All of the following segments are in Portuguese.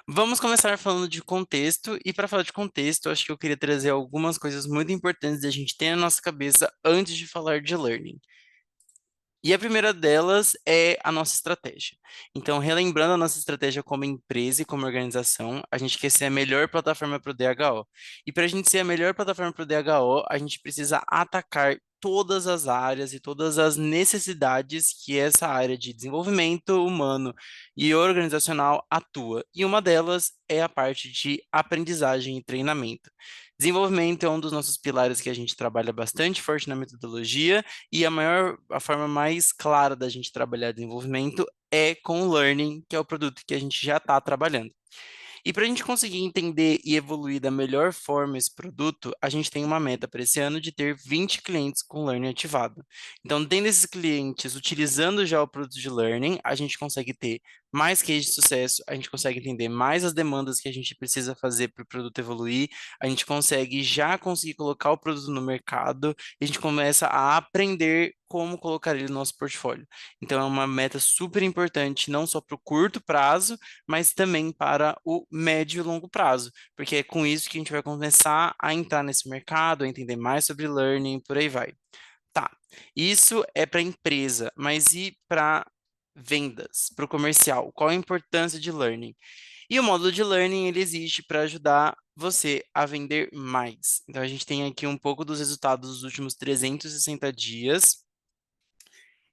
Vamos começar falando de contexto, e para falar de contexto, acho que eu queria trazer algumas coisas muito importantes da gente ter na nossa cabeça antes de falar de learning. E a primeira delas é a nossa estratégia. Então, relembrando a nossa estratégia como empresa e como organização, a gente quer ser a melhor plataforma para o DHO. E para a gente ser a melhor plataforma para o DHO, a gente precisa atacar todas as áreas e todas as necessidades que essa área de desenvolvimento humano e organizacional atua. E uma delas é a parte de aprendizagem e treinamento. Desenvolvimento é um dos nossos pilares que a gente trabalha bastante forte na metodologia, e a forma mais clara da gente trabalhar desenvolvimento é com o Learning, que é o produto que a gente já está trabalhando. E para a gente conseguir entender e evoluir da melhor forma esse produto, a gente tem uma meta para esse ano de ter 20 clientes com Learning ativado. Então, tendo esses clientes utilizando já o produto de Learning, a gente consegue ter mais cases de sucesso, a gente consegue entender mais as demandas que a gente precisa fazer para o produto evoluir, a gente conseguir colocar o produto no mercado, e a gente começa a aprender como colocar ele no nosso portfólio. Então, é uma meta super importante, não só para o curto prazo, mas também para o médio e longo prazo, porque é com isso que a gente vai começar a entrar nesse mercado, a entender mais sobre learning, por aí vai. Tá, isso é para empresa, mas e para vendas, para o comercial? Qual a importância de learning? E o módulo de learning, ele existe para ajudar você a vender mais. Então, a gente tem aqui um pouco dos resultados dos últimos 360 dias,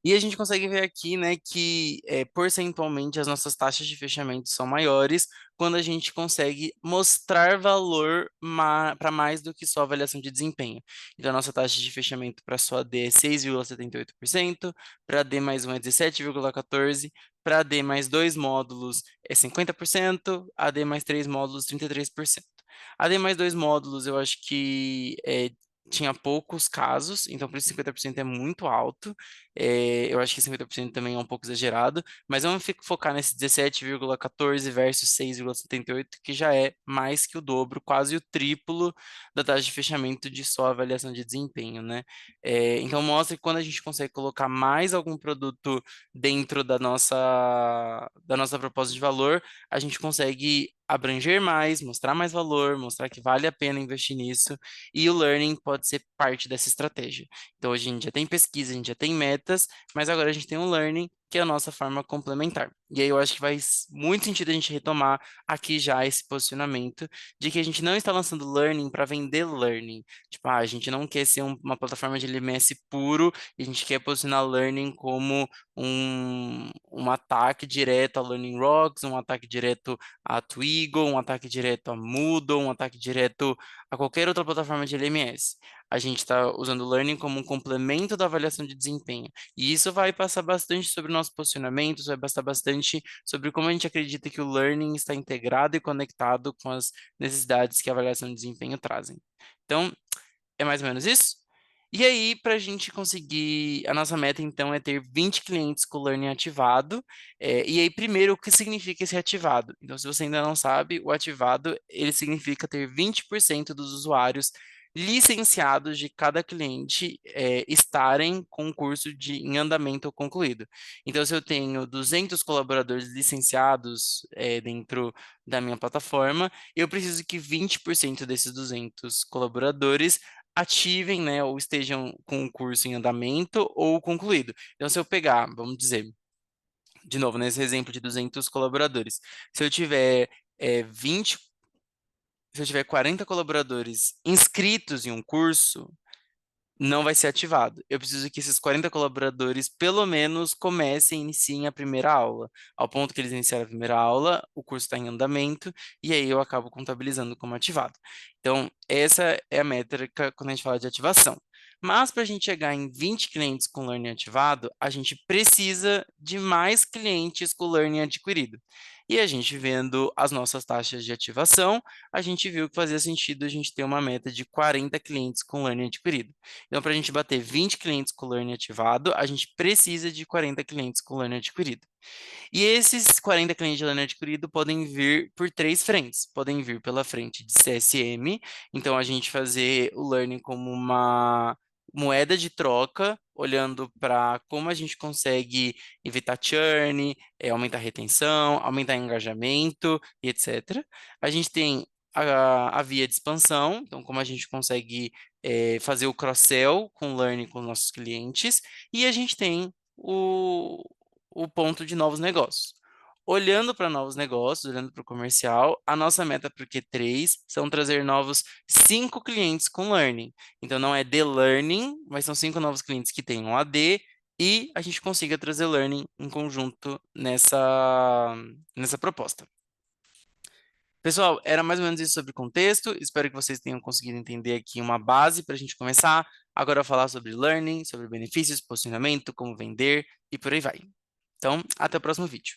e a gente consegue ver aqui, né, que percentualmente as nossas taxas de fechamento são maiores quando a gente consegue mostrar valor para mais do que só avaliação de desempenho. Então, a nossa taxa de fechamento para só D é 6,78%, para D mais um é 17,14%, para D mais dois módulos é 50%, a D mais três módulos 33%. A D mais dois módulos eu acho que tinha poucos casos, então por isso 50% é muito alto. Eu acho que 50% também é um pouco exagerado, mas vamos focar nesse 17,14 versus 6,78, que já é mais que o dobro, quase o triplo da taxa de fechamento de só avaliação de desempenho, né? Então mostra que quando a gente consegue colocar mais algum produto dentro da nossa proposta de valor, a gente consegue abranger mais, mostrar mais valor, mostrar que vale a pena investir nisso, e o learning pode ser parte dessa estratégia. Então, hoje a gente já tem pesquisa, a gente já tem metas, mas agora a gente tem o learning, que é a nossa forma complementar. E aí eu acho que faz muito sentido a gente retomar aqui já esse posicionamento de que a gente não está lançando learning para vender learning. Tipo, a gente não quer ser uma plataforma de LMS puro, e a gente quer posicionar learning como um ataque direto a Learning Rocks, um ataque direto a Twigo, um ataque direto a Moodle, um ataque direto a qualquer outra plataforma de LMS. A gente está usando o Learning como um complemento da avaliação de desempenho. E isso vai passar bastante sobre o nosso posicionamento, isso vai passar bastante sobre como a gente acredita que o Learning está integrado e conectado com as necessidades que a avaliação de desempenho trazem. Então, é mais ou menos isso? E aí, para a gente conseguir, a nossa meta então é ter 20 clientes com o Learning ativado. E aí, primeiro, o que significa esse ativado? Então, se você ainda não sabe, o ativado, ele significa ter 20% dos usuários licenciados de cada cliente estarem com o curso em andamento ou concluído. Então, se eu tenho 200 colaboradores licenciados dentro da minha plataforma, eu preciso que 20% desses 200 colaboradores ativem, né, ou estejam com o curso em andamento ou concluído. Então, se eu pegar, vamos dizer, de novo, nesse exemplo de 200 colaboradores, se eu tiver 20, se eu tiver 40 colaboradores inscritos em um curso, não vai ser ativado. Eu preciso que esses 40 colaboradores, pelo menos, comecem e iniciem a primeira aula. Ao ponto que eles iniciaram a primeira aula, o curso está em andamento, e aí eu acabo contabilizando como ativado. Então, essa é a métrica quando a gente fala de ativação. Mas para a gente chegar em 20 clientes com Learning ativado, a gente precisa de mais clientes com Learning adquirido. E a gente vendo as nossas taxas de ativação, a gente viu que fazia sentido a gente ter uma meta de 40 clientes com Learning adquirido. Então, para a gente bater 20 clientes com o Learning ativado, a gente precisa de 40 clientes com o Learning adquirido. E esses 40 clientes de Learning adquirido podem vir por três frentes. Podem vir pela frente de CSM, então a gente fazer o Learning como moeda de troca, olhando para como a gente consegue evitar churn, aumentar a retenção, aumentar o engajamento e etc. A gente tem a via de expansão, então como a gente consegue fazer o cross-sell com o learning com nossos clientes, e a gente tem o ponto de novos negócios. Olhando para novos negócios, olhando para o comercial, a nossa meta para o Q3 são trazer novos 5 clientes com learning. Então, não é de learning, mas são 5 novos clientes que têm um AD e a gente consiga trazer learning em conjunto nessa proposta. Pessoal, era mais ou menos isso sobre contexto. Espero que vocês tenham conseguido entender aqui uma base para a gente começar agora a falar sobre learning, sobre benefícios, posicionamento, como vender e por aí vai. Então, até o próximo vídeo.